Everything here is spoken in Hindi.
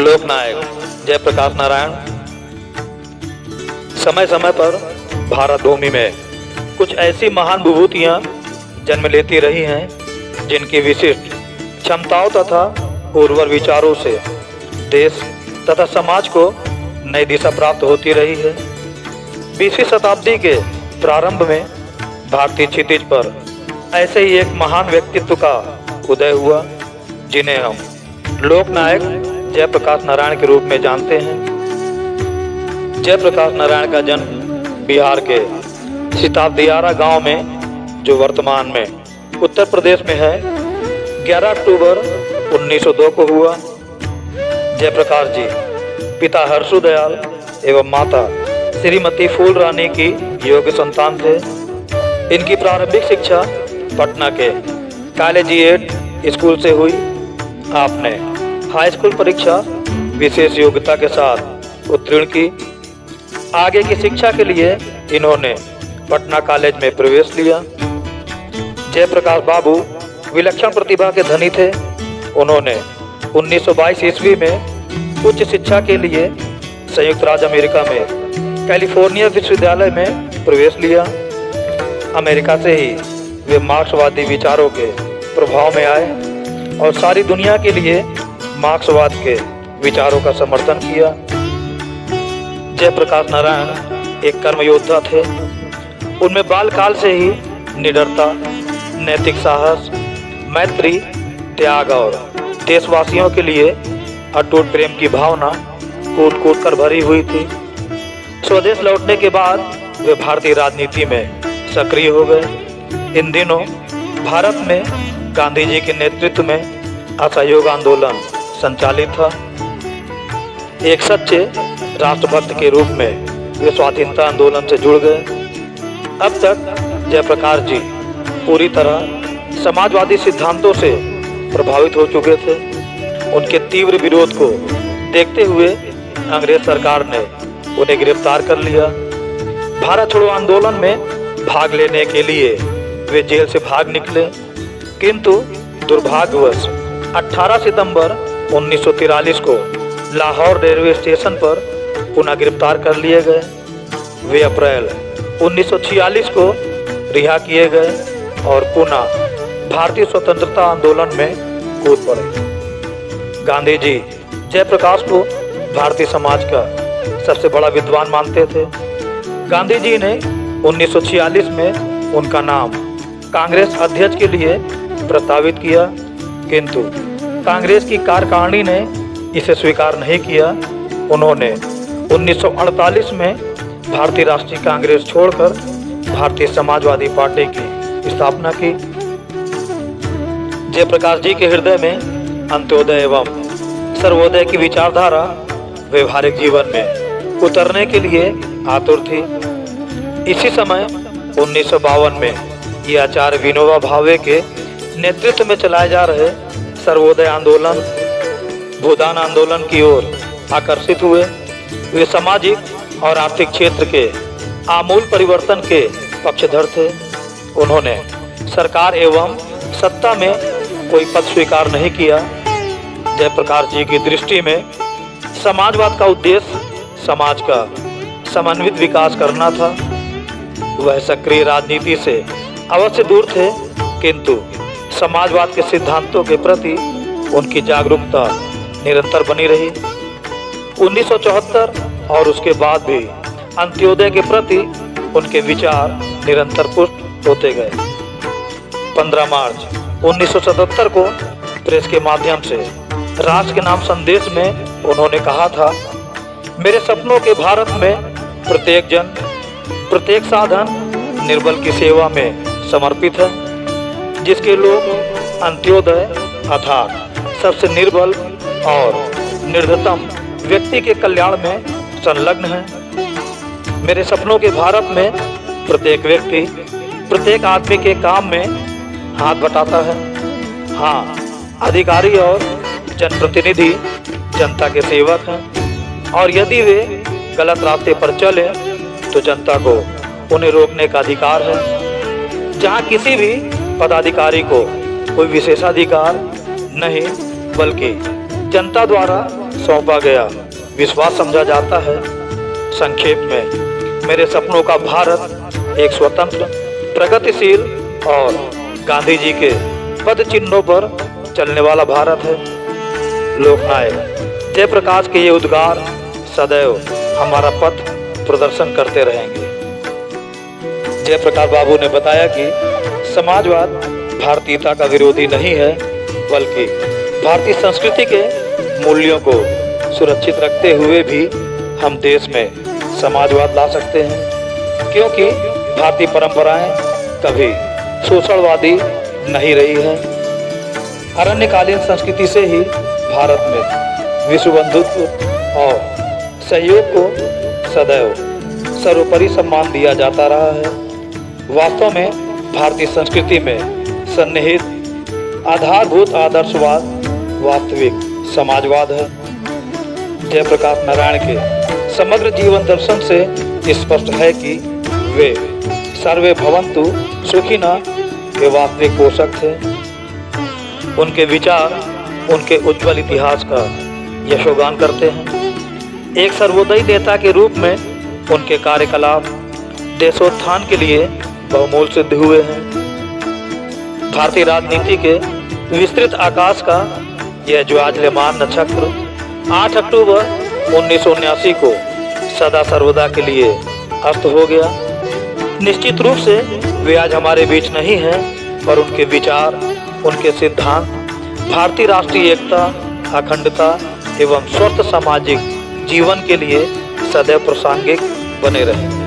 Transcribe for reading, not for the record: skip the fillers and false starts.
लोकनायक जयप्रकाश नारायण समय समय पर भारत भूमि में कुछ ऐसी महान विभूतियां जन्म लेती रही हैं जिनकी विशिष्ट क्षमताओं तथा उर्वर विचारों से देश तथा समाज को नई दिशा प्राप्त होती रही है। 20वीं शताब्दी के प्रारंभ में भारतीय क्षितिज पर ऐसे ही एक महान व्यक्तित्व का उदय हुआ जिन्हें हम लोकनायक जयप्रकाश नारायण के रूप में जानते हैं। जयप्रकाश नारायण का जन्म बिहार के सिताबदियारा गांव में, जो वर्तमान में उत्तर प्रदेश में है, 11 अक्टूबर 1902 को हुआ। जयप्रकाश जी पिता हर्षु दयाल एवं माता श्रीमती फूल रानी की योग्य संतान थे। इनकी प्रारंभिक शिक्षा पटना के कॉलेजिएट स्कूल से हुई। आपने हाई स्कूल परीक्षा विशेष योग्यता के साथ उत्तीर्ण की। आगे की शिक्षा के लिए इन्होंने पटना कॉलेज में प्रवेश लिया। जयप्रकाश बाबू विलक्षण प्रतिभा के धनी थे। उन्होंने 1922 ईस्वी में उच्च शिक्षा के लिए संयुक्त राज्य अमेरिका में कैलिफोर्निया विश्वविद्यालय में प्रवेश लिया। अमेरिका से ही वे मार्क्सवादी विचारों के प्रभाव में आए और सारी दुनिया के लिए मार्क्सवाद के विचारों का समर्थन किया। जयप्रकाश नारायण एक कर्म योद्धा थे। उनमें बालकाल से ही निडरता, नैतिक साहस, मैत्री, त्याग और देशवासियों के लिए अटूट प्रेम की भावना कूट कूट कर भरी हुई थी। स्वदेश लौटने के बाद वे भारतीय राजनीति में सक्रिय हो गए। इन दिनों भारत में गांधी जी के नेतृत्व में असहयोग आंदोलन संचालित था। एक सच्चे राष्ट्रभक्त के रूप में वे स्वाधीनता आंदोलन से जुड़ गए। अब तक जयप्रकाश जी पूरी तरह समाजवादी सिद्धांतों से प्रभावित हो चुके थे। उनके तीव्र विरोध को देखते हुए अंग्रेज सरकार ने उन्हें गिरफ्तार कर लिया। भारत छोड़ो आंदोलन में भाग लेने के लिए वे जेल से भाग निकले, किंतु दुर्भाग्यवश 18 सितंबर 1943 को लाहौर रेलवे स्टेशन पर पुनः गिरफ्तार कर लिए गए। वे अप्रैल 1946 को रिहा किए गए और पुनः भारतीय स्वतंत्रता आंदोलन में कूद पड़े। गांधी जी जयप्रकाश को भारतीय समाज का सबसे बड़ा विद्वान मानते थे। गांधी जी ने 1946 में उनका नाम कांग्रेस अध्यक्ष के लिए प्रस्तावित किया, किंतु कांग्रेस की कार्यकारिणी ने इसे स्वीकार नहीं किया। उन्होंने 1948 में भारतीय राष्ट्रीय कांग्रेस छोड़कर भारतीय समाजवादी पार्टी की स्थापना की। जयप्रकाश जी के हृदय में अंत्योदय एवं सर्वोदय की विचारधारा व्यवहारिक जीवन में उतरने के लिए आतुर थी। इसी समय 1952 में ये आचार्य विनोबा भावे के नेतृत्व में चलाए जा रहे सर्वोदय आंदोलन, भूदान आंदोलन की ओर आकर्षित हुए। वे सामाजिक और आर्थिक क्षेत्र के आमूल परिवर्तन के पक्षधर थे। उन्होंने सरकार एवं सत्ता में कोई पद स्वीकार नहीं किया। जयप्रकाश जी की दृष्टि में समाजवाद का उद्देश्य समाज का समन्वित विकास करना था। वह सक्रिय राजनीति से अवश्य दूर थे, किंतु समाजवाद के सिद्धांतों के प्रति उनकी जागरूकता निरंतर बनी रही। 1974 और उसके बाद भी अंत्योदय के प्रति उनके विचार निरंतर पुष्ट होते गए। 15 मार्च 1977 को प्रेस के माध्यम से राष्ट्र के नाम संदेश में उन्होंने कहा था, मेरे सपनों के भारत में प्रत्येक जन, प्रत्येक साधन निर्बल की सेवा में समर्पित है, जिसके लोग अंत्योदय अर्थात सबसे निर्बल और निर्धतम व्यक्ति के कल्याण में संलग्न हैं। मेरे सपनों के भारत में प्रत्येक व्यक्ति प्रत्येक आदमी के काम में हाथ बटाता है। हाँ, अधिकारी और जनप्रतिनिधि जनता के सेवक हैं और यदि वे गलत रास्ते पर चले तो जनता को उन्हें रोकने का अधिकार है। जहाँ किसी भी पदाधिकारी को कोई विशेषाधिकार नहीं, बल्कि जनता द्वारा सौंपा गया विश्वास समझा जाता है। संक्षेप में, मेरे सपनों का भारत एक स्वतंत्र, प्रगतिशील और गांधी जी के पद चिन्हों पर चलने वाला भारत है। लोकनायक जयप्रकाश के ये उद्गार सदैव हमारा पथ प्रदर्शन करते रहेंगे। जयप्रकाश बाबू ने बताया कि समाजवाद भारतीयता का विरोधी नहीं है, बल्कि भारतीय संस्कृति के मूल्यों को सुरक्षित रखते हुए भी हम देश में समाजवाद ला सकते हैं, क्योंकि भारतीय परंपराएं कभी शोषणवादी नहीं रही है। अरण्यकालीन संस्कृति से ही भारत में विश्व बंधुत्व और सहयोग को सदैव सर्वोपरि सम्मान दिया जाता रहा है। वास्तव में भारतीय संस्कृति में सन्निहित आधारभूत आदर्शवाद वास्तविक समाजवाद है। जयप्रकाश नारायण के समग्र जीवन दर्शन से स्पष्ट है कि वे सर्वे भवन्तु सुखिनः के वास्तविक पोषक थे। उनके विचार उनके उज्जवल इतिहास का यशोगान करते हैं। एक सर्वोदयी नेता के रूप में उनके कार्यकलाप देशोत्थान के लिए बहुमूल्य सिद्ध हुए हैं। भारतीय राजनीति के विस्तृत आकाश का यह ज्वाज्यमान नक्षत्र 8 अक्टूबर 1979 को सदा सर्वदा के लिए अस्त हो गया। निश्चित रूप से वे आज हमारे बीच नहीं हैं, पर उनके विचार, उनके सिद्धांत भारतीय राष्ट्रीय एकता, अखंडता एवं स्वस्थ सामाजिक जीवन के लिए सदैव प्रासंगिक बने रहे।